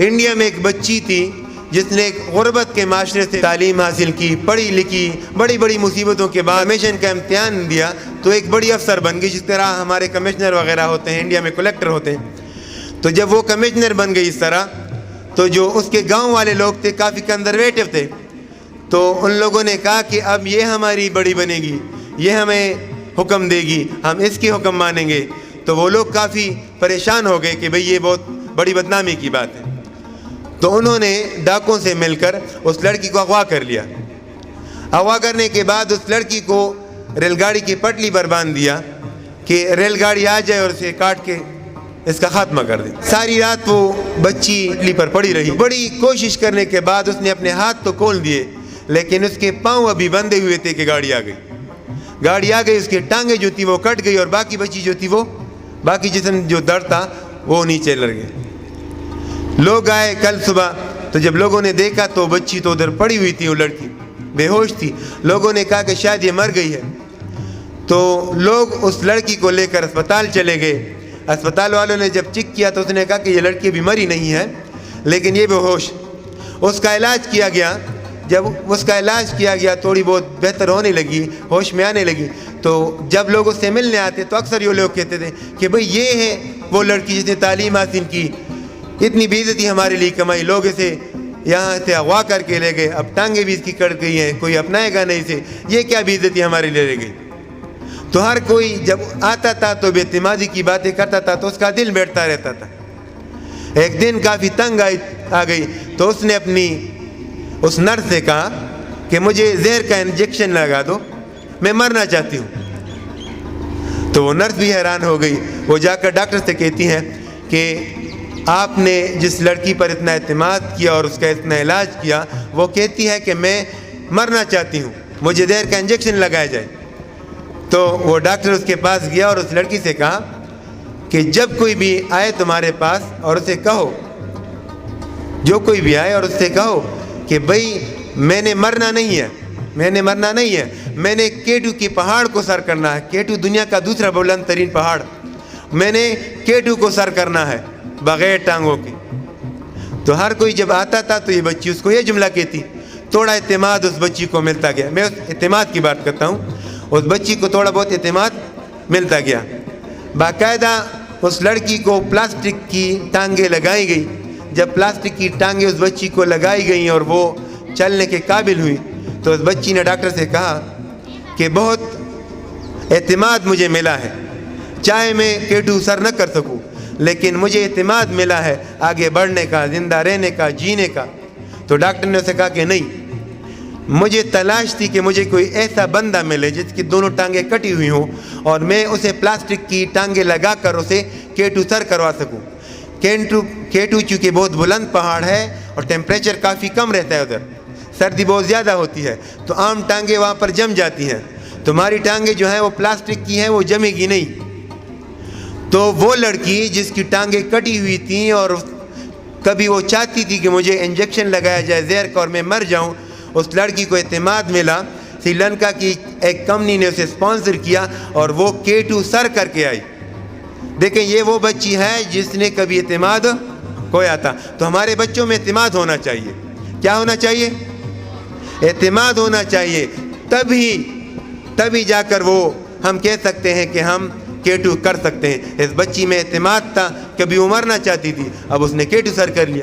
India میں ایک بچی تھی جس نے ایک غربت کے معاشرے سے تعلیم حاصل کی، پڑھی لکھی، بڑی بڑی مصیبتوں کے بعد کمیشن کا امتحان دیا تو ایک بڑی افسر بن گئی، جس طرح ہمارے کمشنر وغیرہ ہوتے ہیں، انڈیا میں کلیکٹر ہوتے ہیں۔ تو جب وہ کمشنر بن گئی اس طرح، تو جو اس کے گاؤں والے لوگ تھے کافی کنزرویٹو تھے، تو ان لوگوں نے کہا کہ اب یہ ہماری بڑی بنے گی، یہ ہمیں حکم دے گی، ہم اس کی حکم مانیں گے۔ تو وہ لوگ کافی پریشان ہو گئے کہ بھئی یہ بہت بڑی بدنامی کی بات ہے۔ تو انہوں نے ڈاکوں سے مل کر اس لڑکی کو اغوا کر لیا۔ اغوا کرنے کے بعد اس لڑکی کو ریل گاڑی کی پٹلی پر باندھ دیا کہ ریل گاڑی آ جائے اور اسے کاٹ کے اس کا خاتمہ کر دے۔ ساری رات وہ بچی پٹلی پر پڑی رہی، بڑی کوشش کرنے کے بعد اس نے اپنے ہاتھ تو کھول دیے، لیکن اس کے پاؤں ابھی بندھے ہوئے تھے کہ گاڑی آ گئی۔ گاڑی آ گئی، اس کی ٹانگیں جو تھی وہ کٹ گئی، اور باقی بچی جو تھی وہ باقی جسم جو درد تھا وہ نیچے لڑ گئے۔ لوگ آئے کل صبح، تو جب لوگوں نے دیکھا تو بچی تو ادھر پڑی ہوئی تھی، وہ لڑکی بے ہوش تھی۔ لوگوں نے کہا کہ شاید یہ مر گئی ہے۔ تو لوگ اس لڑکی کو لے کر اسپتال چلے گئے۔ اسپتال والوں نے جب چیک کیا تو اس نے کہا کہ یہ لڑکی ابھی مری نہیں ہے، لیکن یہ بے ہوش۔ اس کا علاج کیا گیا۔ جب اس کا علاج کیا گیا، تھوڑی بہت بہتر ہونے لگی، ہوش میں آنے لگی، تو جب لوگ اس سے ملنے آتے تو اکثر یہ لوگ کہتے تھے کہ بھئی یہ ہے وہ لڑکی جس نے تعلیم حاصل کی، اتنی بے عزتی ہمارے لیے کمائی، لوگ اسے یہاں سے اغوا کر کے لے گئے، اب ٹانگیں بھی اس کی کٹ گئی ہیں، کوئی اپنائے گا نہیں اسے، یہ کیا بے عزتی ہمارے لیے لے گئی۔ تو ہر کوئی جب آتا تھا تو بے اعتمادی کی باتیں کرتا تھا، تو اس کا دل بیٹھتا رہتا تھا۔ ایک دن کافی تنگ آ گئی، تو اس نے اپنی اس نرس سے کہا کہ مجھے زہر کا انجیکشن لگا دو، میں مرنا چاہتی ہوں۔ تو وہ نرس بھی حیران ہو گئی۔ وہ جا کر ڈاکٹر سے کہتی ہیں کہ آپ نے جس لڑکی پر اتنا اعتماد کیا اور اس کا اتنا علاج کیا، وہ کہتی ہے کہ میں مرنا چاہتی ہوں، مجھے زہر کا انجیکشن لگایا جائے۔ تو وہ ڈاکٹر اس کے پاس گیا اور اس لڑکی سے کہا کہ جب کوئی بھی آئے تمہارے پاس اور اسے کہو، جو کوئی بھی آئے اور اس سے کہو کہ بھئی میں نے مرنا نہیں ہے، میں نے مرنا نہیں ہے، میں نے K2 کی پہاڑ کو سر کرنا ہے۔ K2 دنیا کا دوسرا بلند ترین پہاڑ، میں نے K2 کو سر کرنا ہے بغیر ٹانگوں کے۔ تو ہر کوئی جب آتا تھا تو یہ بچی اس کو یہ جملہ کہتی، تھوڑا اعتماد اس بچی کو ملتا گیا۔ میں اس اعتماد کی بات کرتا ہوں، اس بچی کو تھوڑا بہت اعتماد ملتا گیا۔ باقاعدہ اس لڑکی کو پلاسٹک کی ٹانگیں لگائی گئی۔ جب پلاسٹک کی ٹانگیں اس بچی کو لگائی گئیں اور وہ چلنے کے قابل ہوئی، تو اس بچی نے ڈاکٹر سے کہا کہ بہت اعتماد مجھے ملا ہے، چاہے میں K2 سر نہ کر سکوں، لیکن مجھے اعتماد ملا ہے آگے بڑھنے کا، زندہ رہنے کا، جینے کا۔ تو ڈاکٹر نے اسے کہا کہ نہیں، مجھے تلاش تھی کہ مجھے کوئی ایسا بندہ ملے جس کی دونوں ٹانگیں کٹی ہوئی ہوں اور میں اسے پلاسٹک کی ٹانگیں لگا کر اسے K2 سر کروا سکوں۔ K2 چونکہ بہت بلند پہاڑ ہے اور ٹیمپریچر کافی کم رہتا ہے، ادھر سردی بہت زیادہ ہوتی ہے، تو عام ٹانگیں وہاں پر جم جاتی ہیں۔ تمہاری ٹانگیں جو ہیں وہ پلاسٹک کی ہیں، وہ جمے گی نہیں۔ تو وہ لڑکی جس کی ٹانگیں کٹی ہوئی تھیں اور کبھی وہ چاہتی تھی کہ مجھے انجیکشن لگایا جائے زہر کا اور میں مر جاؤں، اس لڑکی کو اعتماد ملا، سری لنکا کی ایک کمپنی نے اسے اسپانسر کیا اور وہ K2 سر کر کے آئی۔ دیکھیں یہ وہ بچی ہے جس نے کبھی اعتماد کھویا تھا۔ تو ہمارے بچوں میں اعتماد ہونا چاہیے۔ کیا ہونا چاہیے؟ اعتماد ہونا چاہیے، تبھی جا کر وہ ہم کہہ سکتے ہیں کہ ہم K2 کر سکتے ہیں۔ اس بچی میں اعتماد تھا، کبھی وہ مرنا چاہتی تھی، اب اس نے K2 سر کر لیا۔